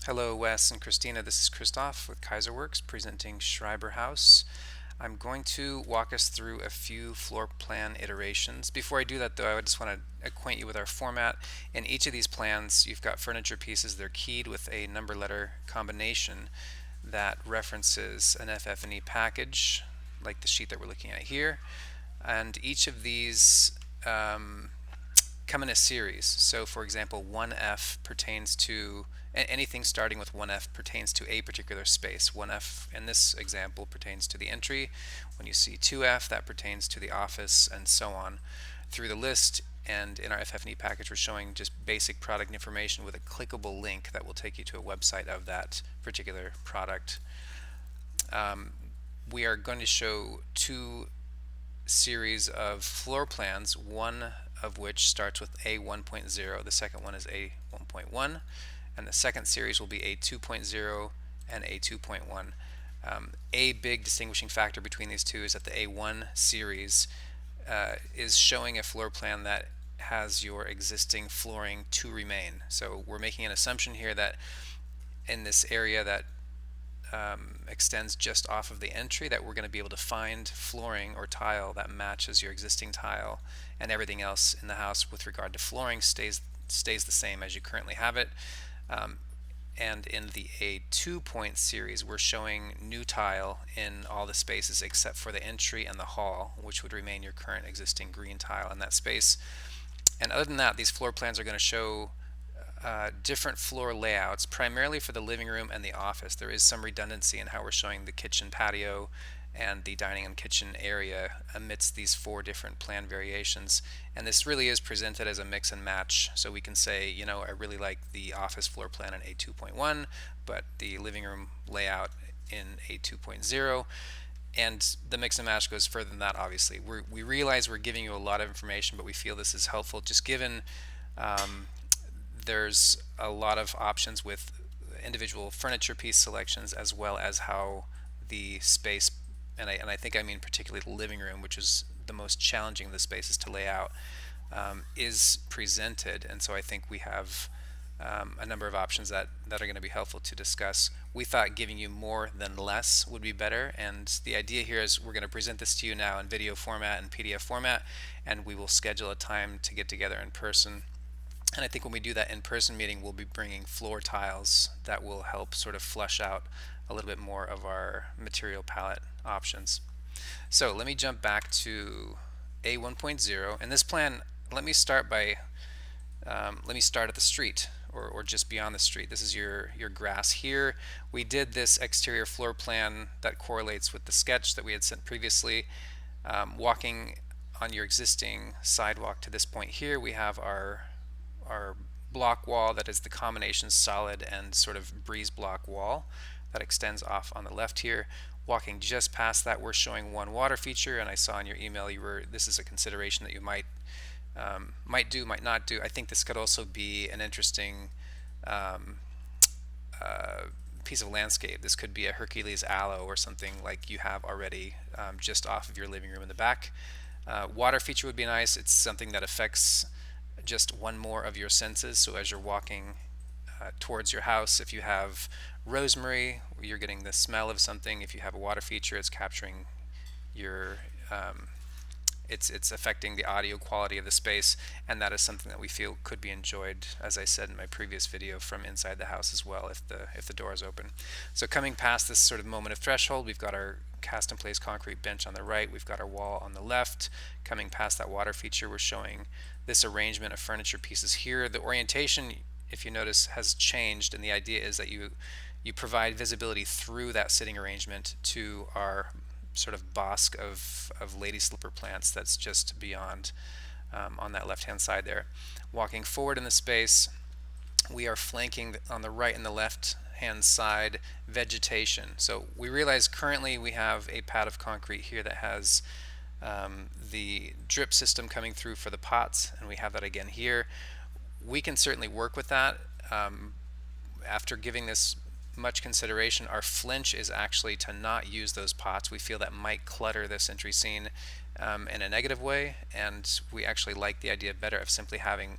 Hello, Wes and Christina. This is Christoph with Kaiserworks presenting Schreiber House. I'm going to walk us through a few floor plan iterations. Before I do that, though, I just want to acquaint you with our format. In each of these plans, you've got furniture pieces. They're keyed with a number letter combination that references an FF&E package, like the sheet that we're looking at here. And each of these come in a series. So, for example, 1F pertains to anything starting with 1F pertains to a particular space. 1F in this example pertains to the entry. When you see 2F, that pertains to the office, and so on through the list. And in our FF&E package, we're showing just basic product information with a clickable link that will take you to a website of that particular product. Um, we are going to show two series of floor plans, one of which starts with A1.0, the second one is A1.1, and the second series will be A2.0 and A2.1. A big distinguishing factor between these two is that the A1 series is showing a floor plan that has your existing flooring to remain. So we're making an assumption here that in this area that extends just off of the entry that we're going to be able to find flooring or tile that matches your existing tile, and everything else in the house with regard to flooring stays the same as you currently have it. And in the A2 point series, we're showing new tile in all the spaces except for the entry and the hall, which would remain your current existing green tile in that space. And other than that, these floor plans are going to show different floor layouts, primarily for the living room and the office. There is some redundancy in how we're showing the kitchen patio and the dining and kitchen area amidst these four different plan variations. And this really is presented as a mix and match. So we can say, you know, I really like the office floor plan in A2.1, but the living room layout in A2.0. And the mix and match goes further than that, obviously. We realize we're giving you a lot of information, but we feel this is helpful just given there's a lot of options with individual furniture piece selections as well as how the space, and I think I mean particularly the living room, which is the most challenging of the spaces to lay out, is presented. And so I think we have a number of options that are going to be helpful to discuss. We thought giving you more than less would be better, and the idea here is we're going to present this to you now in video format and PDF format, and we will schedule a time to get together in person. And I think when we do that in-person meeting, we'll be bringing floor tiles that will help sort of flush out a little bit more of our material palette options. So let me jump back to A1.0. And this plan, let me start at the street or just beyond the street. This is your grass here. We did this exterior floor plan that correlates with the sketch that we had sent previously. Walking on your existing sidewalk to this point here, we have our block wall that is the combination solid and sort of breeze block wall that extends off on the left here. Walking just past that, we're showing one water feature, and I saw in your email this is a consideration that you might do, might not do. I think this could also be an interesting piece of landscape. This could be a Hercules aloe or something like you have already just off of your living room in the back. Water feature would be nice. It's something that affects just one more of your senses. So as you're walking towards your house, if you have rosemary, you're getting the smell of something. If you have a water feature, it's capturing your it's affecting the audio quality of the space, and that is something that we feel could be enjoyed, as I said in my previous video, from inside the house as well if the door is open. So coming past this sort of moment of threshold, we've got our cast in place concrete bench on the right, we've got our wall on the left. Coming past that water feature, we're showing this arrangement of furniture pieces here. The orientation, if you notice, has changed, and the idea is that you provide visibility through that sitting arrangement to our sort of bosque of lady slipper plants that's just beyond on that left hand side there. Walking forward in the space, we are flanking on the right and the left hand side vegetation. So we realize currently we have a pad of concrete here that has the drip system coming through for the pots, and we have that again here. We can certainly work with that. After giving this much consideration, our flinch is actually to not use those pots. We feel that might clutter this entry scene in a negative way, and we actually like the idea better of simply having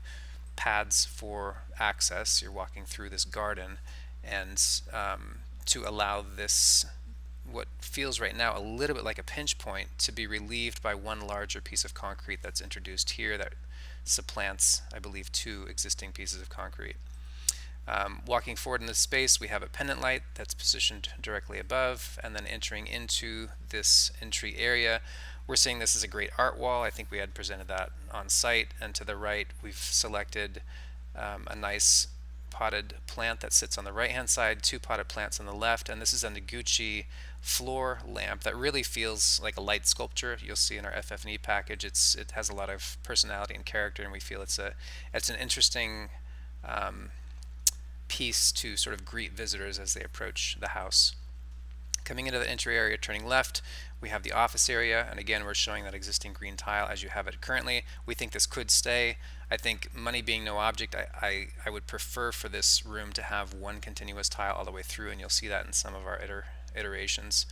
pads for access. You're walking through this garden, and to allow this, what feels right now a little bit like a pinch point, to be relieved by one larger piece of concrete that's introduced here that supplants, I believe, two existing pieces of concrete. Walking forward in this space, we have a pendant light that's positioned directly above, and then entering into this entry area, we're seeing this as a great art wall. I think we had presented that on site, and to the right, we've selected a nice potted plant that sits on the right hand side, two potted plants on the left, and this is a Noguchi floor lamp that really feels like a light sculpture. You'll see in our FF&E package, it has a lot of personality and character, and we feel it's an interesting piece to sort of greet visitors as they approach the house. Coming into the entry area, turning left, we have the office area, and again, we're showing that existing green tile as you have it currently. We think this could stay. I think, money being no object, I would prefer for this room to have one continuous tile all the way through, and you'll see that in some of our iterations.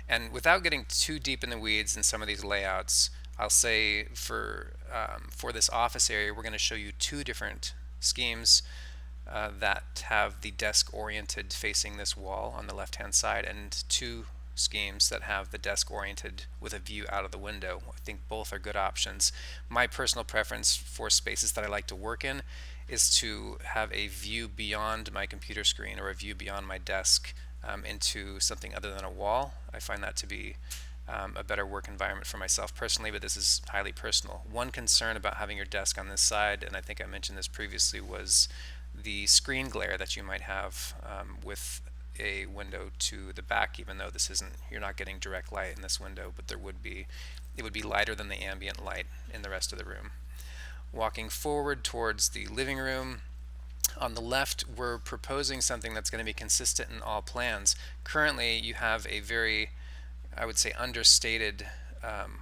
And without getting too deep in the weeds in some of these layouts, I'll say for this office area, we're going to show you two different schemes that have the desk oriented facing this wall on the left hand side, and two schemes that have the desk oriented with a view out of the window. I think both are good options. My personal preference for spaces that I like to work in is to have a view beyond my computer screen or a view beyond my desk into something other than a wall. I find that to be a better work environment for myself personally, but this is highly personal. One concern about having your desk on this side, and I think I mentioned this previously, was the screen glare that you might have with a window to the back, even though this isn't, you're not getting direct light in this window, but it would be lighter than the ambient light in the rest of the room. Walking forward towards the living room, on the left, we're proposing something that's going to be consistent in all plans. Currently, you have a very, I would say, understated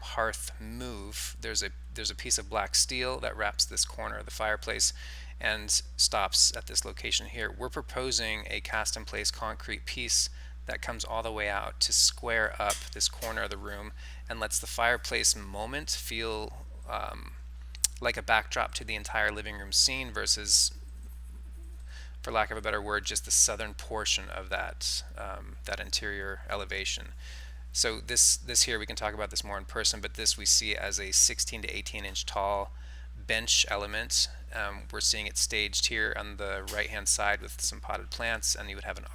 hearth move. There's a piece of black steel that wraps this corner of the fireplace and stops at this location here. We're proposing a cast-in-place concrete piece that comes all the way out to square up this corner of the room and lets the fireplace moment feel like a backdrop to the entire living room scene versus, for lack of a better word, just the southern portion of that interior elevation. So this here, we can talk about this more in person, but this we see as a 16 to 18 inch tall bench element. We're seeing it staged here on the right hand side with some potted plants, and you would have an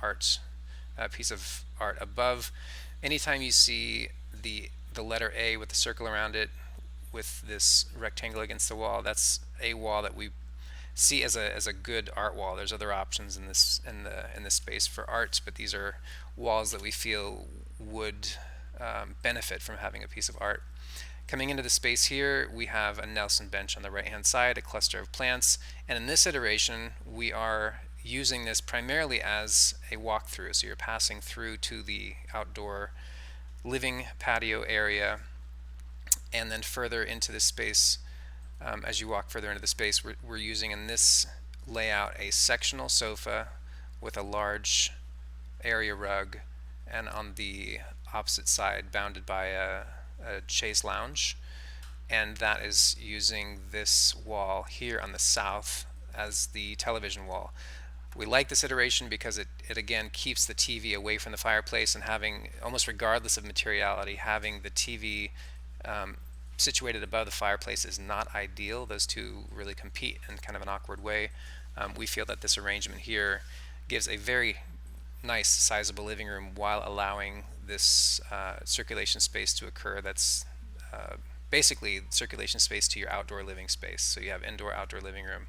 piece of art above. Anytime you see the letter A with the circle around it with this rectangle against the wall, that's a wall that we see as a good art wall. There's other options in this space for art, but these are walls that we feel would benefit from having a piece of art. Coming into the space here, we have a Nelson bench on the right hand side, a cluster of plants, and in this iteration we are using this primarily as a walkthrough. So you're passing through to the outdoor living patio area, and then further into the space. As you walk further into the space, we're using in this layout a sectional sofa with a large area rug, and on the opposite side bounded by a chaise lounge, and that is using this wall here on the south as the television wall. We like this iteration because it again keeps the TV away from the fireplace, and having, almost regardless of materiality, having the TV situated above the fireplace is not ideal. Those two really compete in kind of an awkward way. We feel that this arrangement here gives a very nice sizable living room while allowing this circulation space to occur. That's basically circulation space to your outdoor living space. So you have indoor outdoor living room.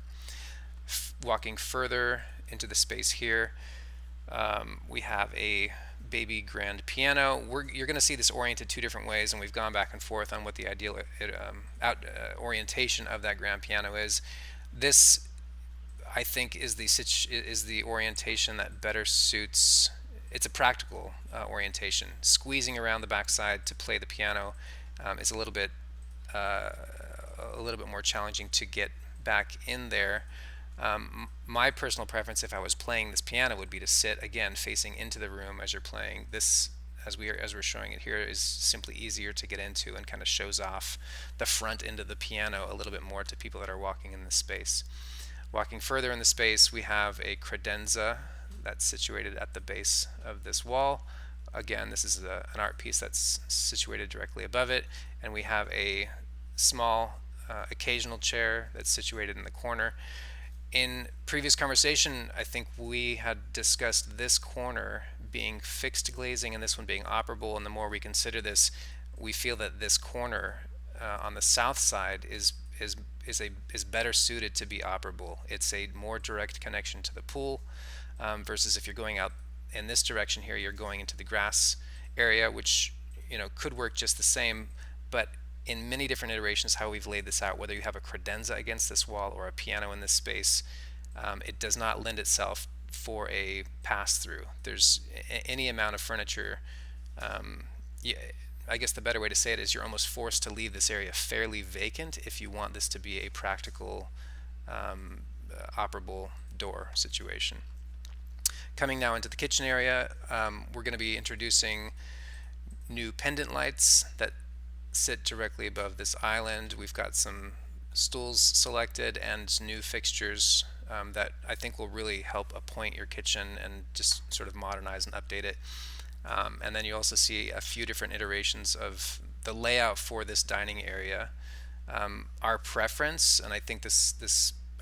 Walking further into the space here, we have a baby grand piano. You're going to see this oriented two different ways, and we've gone back and forth on what the ideal orientation of that grand piano is. This, I think, is the orientation that better suits. It's a practical orientation. Squeezing around the backside to play the piano is a little bit more challenging to get back in there. My personal preference, if I was playing this piano, would be to sit again facing into the room as you're playing. This, as we're showing it here, is simply easier to get into and kind of shows off the front end of the piano a little bit more to people that are walking in this space. Walking further in the space, we have a credenza that's situated at the base of this wall. Again, this is an art piece that's situated directly above it, and we have a small occasional chair that's situated in the corner. In previous conversation, I think we had discussed this corner being fixed glazing and this one being operable, and the more we consider this, we feel that this corner on the south side is better suited to be operable. It's a more direct connection to the pool, versus if you're going out in this direction here, you're going into the grass area, which could work just the same, but in many different iterations how we've laid this out, whether you have a credenza against this wall or a piano in this space, it does not lend itself for a pass-through. There's any amount of furniture. Yeah, I guess the better way to say it is you're almost forced to leave this area fairly vacant if you want this to be a practical, operable door situation. Coming now into the kitchen area, we're going to be introducing new pendant lights that sit directly above this island. We've got some stools selected and new fixtures that I think will really help appoint your kitchen and just sort of modernize and update it. And then you also see a few different iterations of the layout for this dining area. Our preference, and I think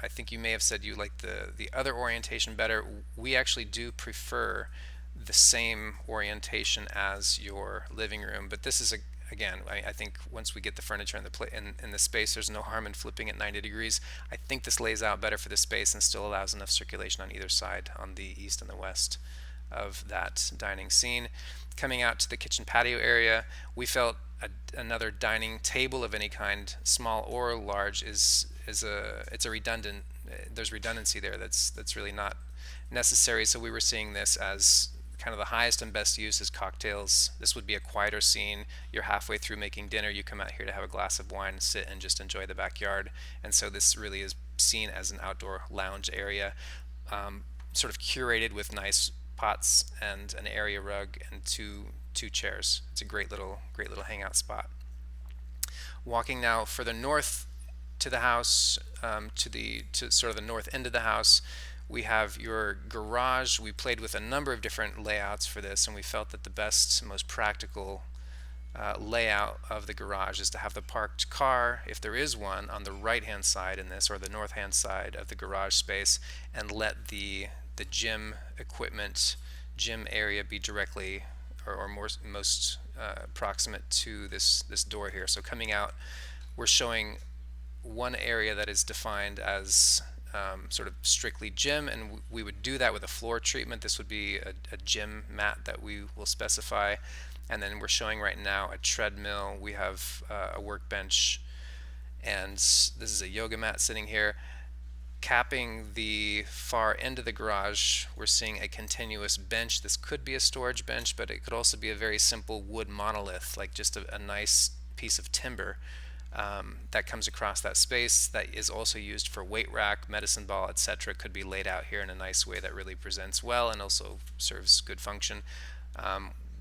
I think you may have said you like the other orientation better. We actually do prefer the same orientation as your living room, but this is again, I think once we get the furniture in the space, there's no harm in flipping it 90 degrees. I think this lays out better for the space and still allows enough circulation on either side, on the east and the west of that dining scene. Coming out to the kitchen patio area, we felt another dining table of any kind, small or large, it's a redundant. There's redundancy there that's really not necessary. So we were seeing this as kind of the highest and best use is cocktails. This would be a quieter scene. You're halfway through making dinner, you come out here to have a glass of wine, sit and just enjoy the backyard. And so this really is seen as an outdoor lounge area, sort of curated with nice pots and an area rug and two chairs. It's a great little hangout spot. Walking now further north to the house, to sort of the north end of the house, we have your garage. We played with a number of different layouts for this, and we felt that the best, most practical layout of the garage is to have the parked car, if there is one, on the right-hand side in this, or the north-hand side of the garage space, and let the gym equipment, gym area be directly or most proximate to this door here. So coming out, we're showing one area that is defined as sort of strictly gym, and we would do that with a floor treatment. This would be a gym mat that we will specify. And then we're showing right now a treadmill. We have a workbench, and this is a yoga mat sitting here. Capping the far end of the garage, we're seeing a continuous bench. This could be a storage bench, but it could also be a very simple wood monolith, like just a nice piece of timber that comes across that space, that is also used for weight rack, medicine ball, etc. Could be laid out here in a nice way that really presents well and also serves good function.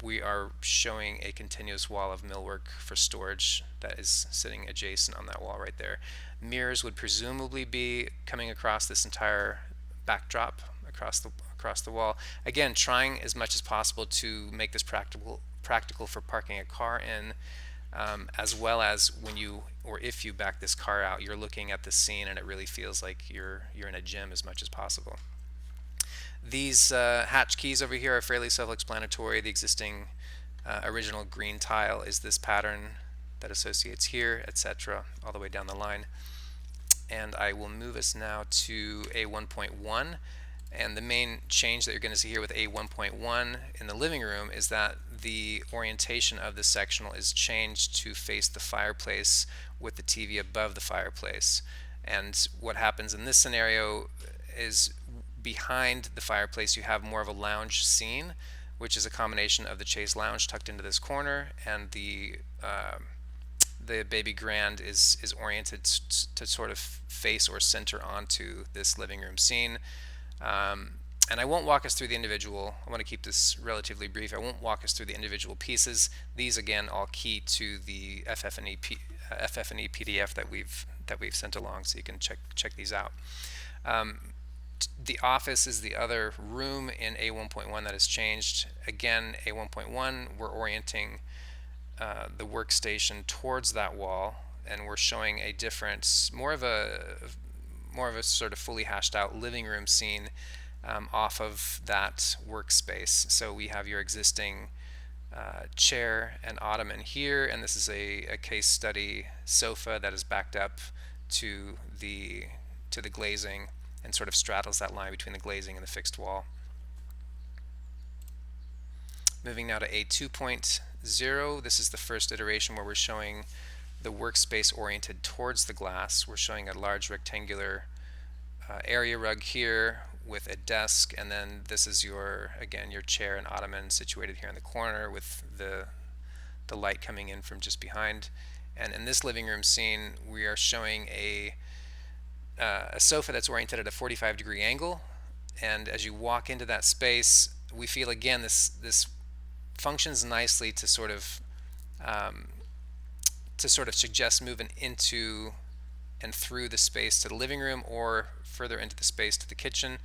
We are showing a continuous wall of millwork for storage that is sitting adjacent on that wall right there. Mirrors would presumably be coming across this entire backdrop across the wall. Again, trying as much as possible to make this practical for parking a car in, as well as when you or if you back this car out, you're looking at the scene and it really feels like you're in a gym as much as possible. These hatch keys over here are fairly self-explanatory. The existing original green tile is this pattern that associates here, etc., all the way down the line. And I will move us now to A1.1. And the main change that you're going to see here with A1.1 in the living room is that the orientation of the sectional is changed to face the fireplace with the TV above the fireplace. And what happens in this scenario is behind the fireplace you have more of a lounge scene, which is a combination of the chaise lounge tucked into this corner, and the baby grand is oriented to sort of face or center onto this living room scene. And I won't walk us through the individual. I want to keep this relatively brief. I won't walk us through the individual pieces. These again all key to the FF&E PDF that we've sent along, so you can check these out. The office is the other room in A1.1 that has changed. Again, A1.1, we're orienting the workstation towards that wall, and we're showing a different, more of a sort of fully hashed out living room scene off of that workspace. So we have your existing chair and ottoman here, and this is a case study sofa that is backed up to the glazing and sort of straddles that line between the glazing and the fixed wall. Moving now to A2.0, this is the first iteration where we're showing the workspace oriented towards the glass. We're showing a large rectangular area rug here with a desk, and then this is again your chair and ottoman situated here in the corner with the light coming in from just behind. And in this living room scene, we are showing a sofa that's oriented at a 45-degree angle, and as you walk into that space, we feel again this functions nicely um, to sort of suggest moving into and through the space to the living room or further into the space to the kitchen.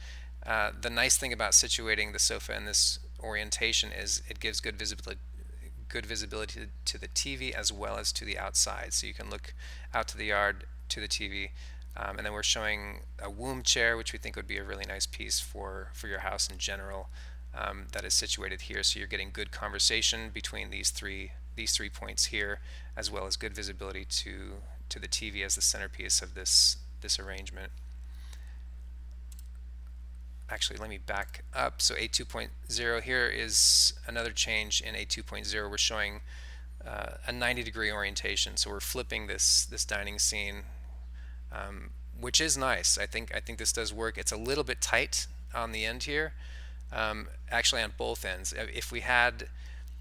The nice thing about situating the sofa in this orientation is it gives good visibility to the TV as well as to the outside. So you can look out to the yard, to the TV. And then we're showing a womb chair, which we think would be a really nice piece for your house in general, that is situated here. So you're getting good conversation between these three points here, as well as good visibility to the TV as the centerpiece of this arrangement. Actually, let me back up. So A2.0 here is another change in A2.0. We're showing a 90-degree orientation. So we're flipping this dining scene, which is nice. I think this does work. It's a little bit tight on the end here, actually on both ends.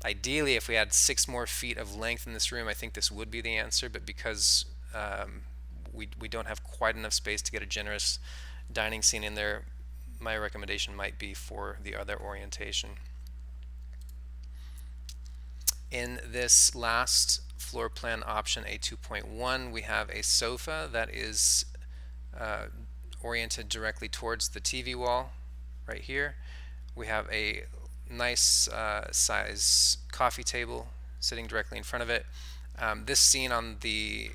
Ideally, if we had 6 more feet of length in this room, I think this would be the answer. But because we don't have quite enough space to get a generous dining scene in there, my recommendation might be for the other orientation. In this last floor plan option, A2.1, we have a sofa that is oriented directly towards the TV wall right here. We have a nice size coffee table sitting directly in front of it. This scene on the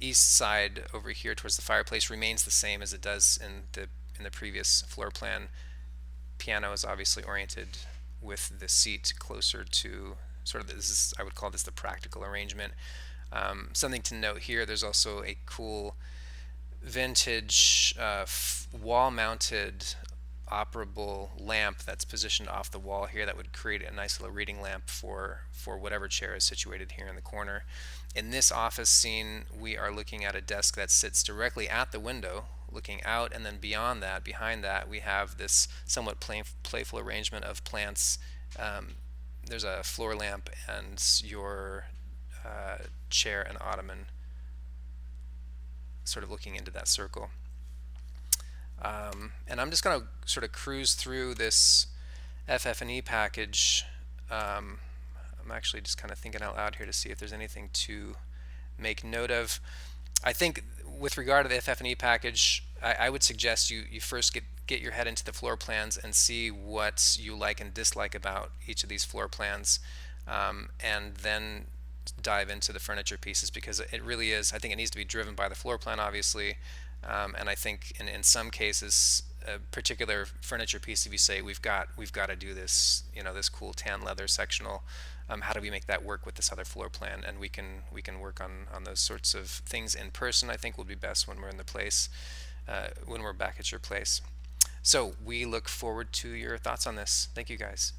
east side over here towards the fireplace remains the same as it does in the previous floor plan. Piano is obviously oriented with the seat closer to I would call this the practical arrangement. Something to note here, there's also a cool vintage wall-mounted operable lamp that's positioned off the wall here that would create a nice little reading lamp for whatever chair is situated here in the corner. In this office scene, we are looking at a desk that sits directly at the window looking out, and then behind that, we have this somewhat playful arrangement of plants. There's a floor lamp and your chair and ottoman sort of looking into that circle. And I'm just going to sort of cruise through this FF&E package. I'm actually just kind of thinking out loud here to see if there's anything to make note of. I think with regard to the FF&E package, I would suggest you first get your head into the floor plans and see what you like and dislike about each of these floor plans, and then dive into the furniture pieces, because it really is, I think it needs to be driven by the floor plan, obviously, and I think in some cases, a particular furniture piece, if you say we've got to do this, this cool tan leather sectional, how do we make that work with this other floor plan? And we can work on those sorts of things in person. I think will be best when we're in the place, when we're back at your place. So we look forward to your thoughts on this. Thank you, guys.